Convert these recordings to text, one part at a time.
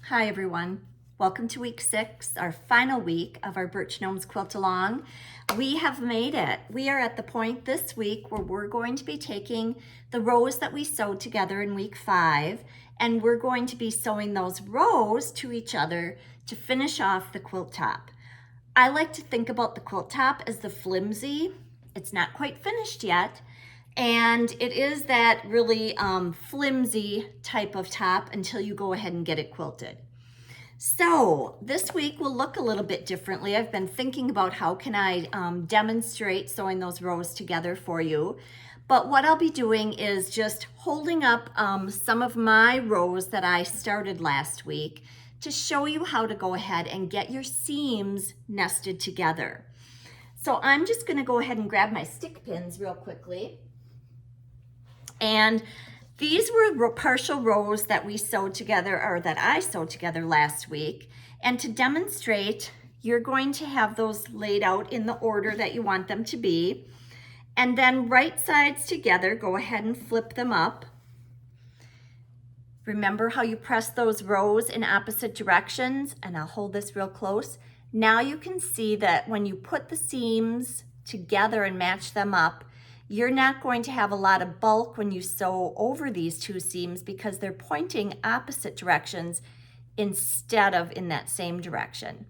Hi everyone. Welcome to week 6, our final week of our Birch Gnomes Quilt Along. We have made it. We are at the point this week where we're going to be taking the rows that we sewed together in week 5, and we're going to be sewing those rows to each other to finish off the quilt top. I like to think about the quilt top as the flimsy. It's not quite finished yet, and it is that really flimsy type of top until you go ahead and get it quilted. So this week will look a little bit differently. I've been thinking about how can I demonstrate sewing those rows together for you. But what I'll be doing is just holding up some of my rows that I started last week to show you how to go ahead and get your seams nested together. So I'm just going to go ahead and grab my stick pins real quickly. And these were partial rows that we sewed together, or that I sewed together last week. And to demonstrate, you're going to have those laid out in the order that you want them to be. And then right sides together, go ahead and flip them up. Remember how you press those rows in opposite directions? And I'll hold this real close. Now you can see that when you put the seams together and match them up, you're not going to have a lot of bulk when you sew over these two seams because they're pointing opposite directions instead of in that same direction.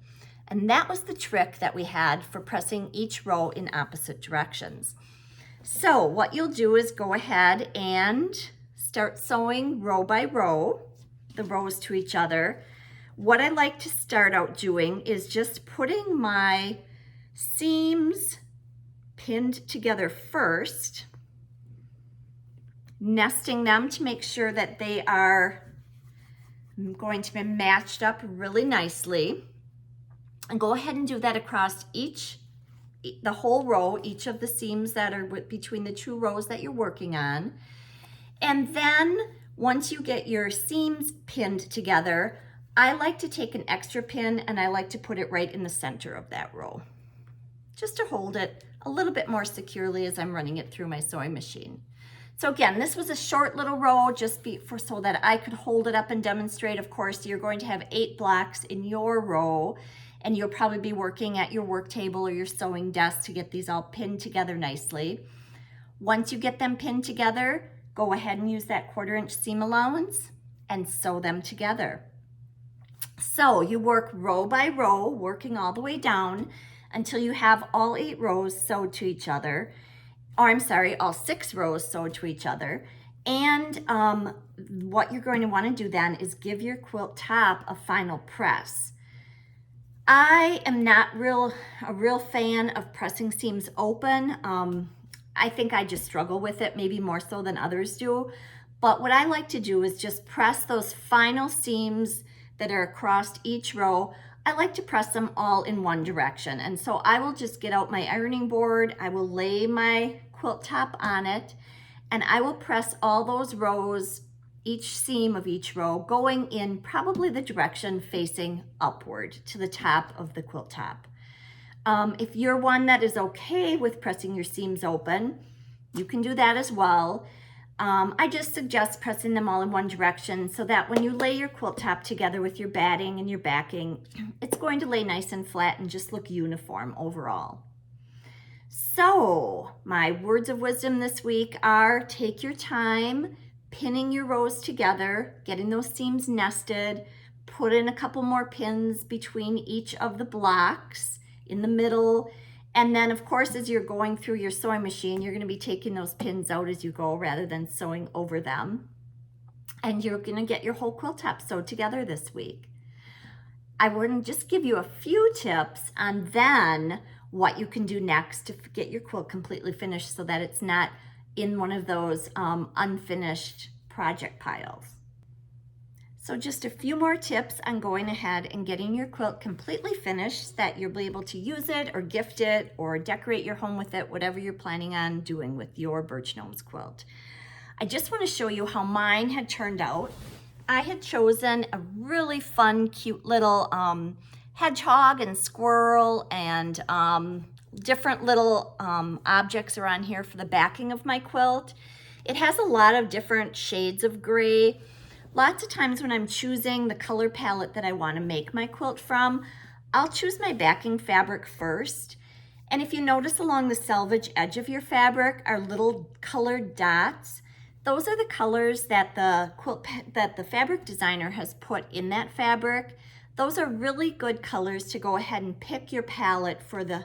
And that was the trick that we had for pressing each row in opposite directions. So what you'll do is go ahead and start sewing row by row, the rows to each other. What I like to start out doing is just putting my seams pinned together first, nesting them to make sure that they are going to be matched up really nicely. And go ahead and do that across the whole row, each of the seams that are between the two rows that you're working on. And then once you get your seams pinned together, I like to take an extra pin and I like to put it right in the center of that row, just to hold it a little bit more securely as I'm running it through my sewing machine. So again, this was a short little row just so that I could hold it up and demonstrate. Of course, you're going to have 8 blocks in your row, and you'll probably be working at your work table or your sewing desk to get these all pinned together nicely. Once you get them pinned together, go ahead and use that 1/4 inch seam allowance and sew them together. So you work row by row, working all the way down until you have all 8 rows sewed to each other, or I'm sorry, all 6 rows sewed to each other. And what you're going to want to do then is give your quilt top a final press. I am not a real fan of pressing seams open. I think I just struggle with it, maybe more so than others do. But what I like to do is just press those final seams that are across each row. I like to press them all in one direction. And so I will just get out my ironing board, I will lay my quilt top on it, and I will press all those rows, each seam of each row, going in probably the direction facing upward to the top of the quilt top. If you're one that is okay with pressing your seams open, you can do that as well. I just suggest pressing them all in one direction so that when you lay your quilt top together with your batting and your backing, it's going to lay nice and flat and just look uniform overall. So my words of wisdom this week are: take your time pinning your rows together, getting those seams nested, put in a couple more pins between each of the blocks in the middle. And then, of course, as you're going through your sewing machine, you're going to be taking those pins out as you go rather than sewing over them. And you're going to get your whole quilt top sewed together this week. I want to just give you a few tips on then what you can do next to get your quilt completely finished so that it's not in one of those unfinished project piles. So just a few more tips on going ahead and getting your quilt completely finished so that you'll be able to use it or gift it or decorate your home with it, whatever you're planning on doing with your Birch Gnomes quilt. I just want to show you how mine had turned out. I had chosen a really fun, cute little hedgehog and squirrel and different little objects are on here for the backing of my quilt. It has a lot of different shades of gray. Lots of times when I'm choosing the color palette that I want to make my quilt from, I'll choose my backing fabric first. And if you notice along the selvage edge of your fabric are little colored dots, those are the colors that the fabric designer has put in that fabric. Those are really good colors to go ahead and pick your palette for the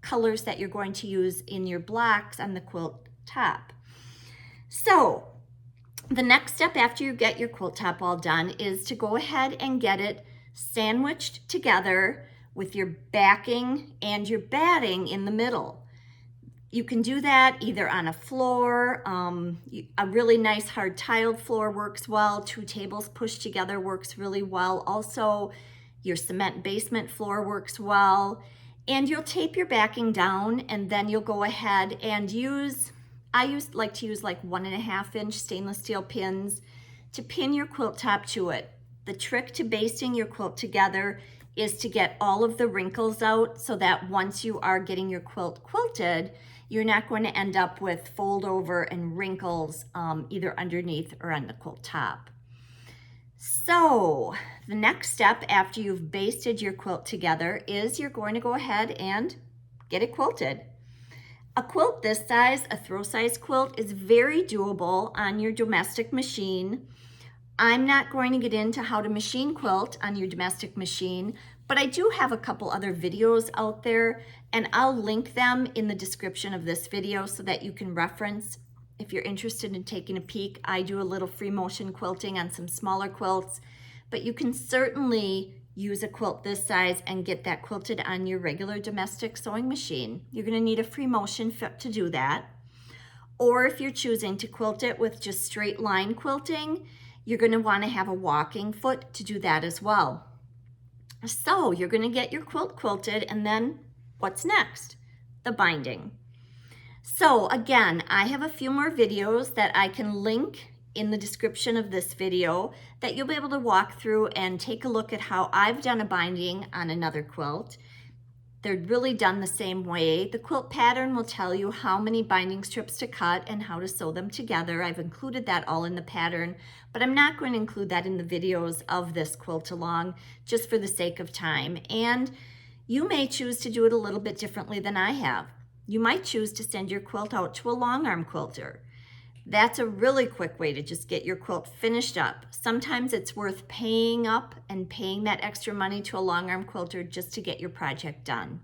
colors that you're going to use in your blocks on the quilt top. So the next step after you get your quilt top all done is to go ahead and get it sandwiched together with your backing and your batting in the middle. You can do that either on a floor, a really nice hard tiled floor works well, 2 tables pushed together works really well. Also, your cement basement floor works well. And you'll tape your backing down, and then you'll go ahead and like to use like 1.5 inch stainless steel pins to pin your quilt top to it. The trick to basting your quilt together is to get all of the wrinkles out so that once you are getting your quilt quilted, you're not going to end up with fold over and wrinkles either underneath or on the quilt top. So the next step after you've basted your quilt together is you're going to go ahead and get it quilted. A quilt this size, a throw size quilt, is very doable on your domestic machine. I'm not going to get into how to machine quilt on your domestic machine, but I do have a couple other videos out there, and I'll link them in the description of this video so that you can reference if you're interested in taking a peek. I do a little free motion quilting on some smaller quilts, but you can certainly use a quilt this size and get that quilted on your regular domestic sewing machine. You're going to need a free motion to do that. Or if you're choosing to quilt it with just straight line quilting, you're going to want to have a walking foot to do that as well. So you're going to get your quilt quilted, and then what's next? The binding. So again, I have a few more videos that I can link in the description of this video that you'll be able to walk through and take a look at how I've done a binding on another quilt. They're really done the same way. The quilt pattern will tell you how many binding strips to cut and how to sew them together. I've included that all in the pattern, but I'm not going to include that in the videos of this quilt along just for the sake of time. And you may choose to do it a little bit differently than I have. You might choose to send your quilt out to a long arm quilter. That's a really quick way to just get your quilt finished up. Sometimes it's worth paying up and paying that extra money to a long arm quilter just to get your project done.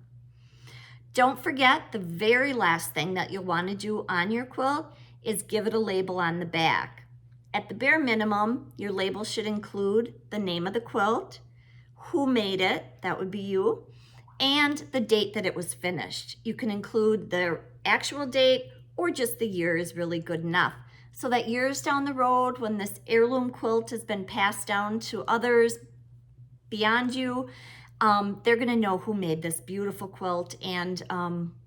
Don't forget, the very last thing that you'll want to do on your quilt is give it a label on the back. At the bare minimum, your label should include the name of the quilt, who made it, that would be you, and the date that it was finished. You can include the actual date or just the year is really good enough, so that years down the road, when this heirloom quilt has been passed down to others beyond you, they're gonna know who made this beautiful quilt and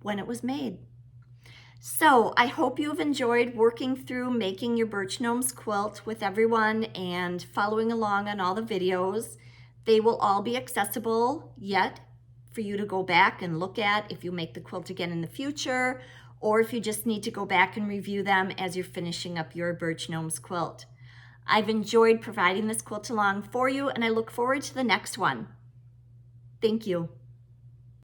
when it was made. So I hope you've enjoyed working through making your Birch Gnomes quilt with everyone and following along on all the videos. They will all be accessible yet for you to go back and look at if you make the quilt again in the future, or if you just need to go back and review them as you're finishing up your Birch Gnomes quilt. I've enjoyed providing this quilt along for you, and I look forward to the next one. Thank you.